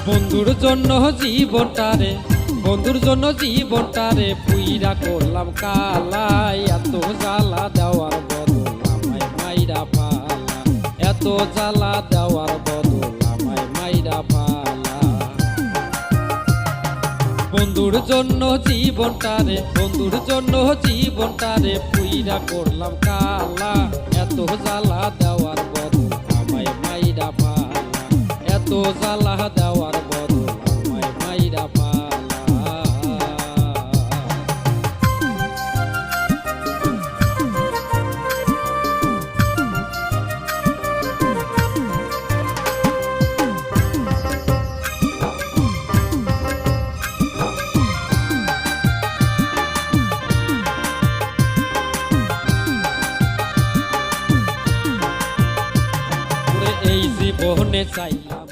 বন্ধুর জন্য জীবনটারে, বন্ধুর জন্য জীবনটারে পুইরা করলাম কালাই। এত জ্বালা দেওয়ার বদল আমায় মাইরা পালা, এত জ্বালা দেওয়ার বদল আমায় মাইরা পালা। বন্ধুর জন্য জীবনটারে, বন্ধুর জন্য জীবনটারে পুইরা করলাম কালা। এত জ্বালা দেওয়ার বদল আমায় মাইরা পালা, এত জ্বালা দেওয়ার বদল আমায় মাইরা পালা। এই জীবনে চাইলাম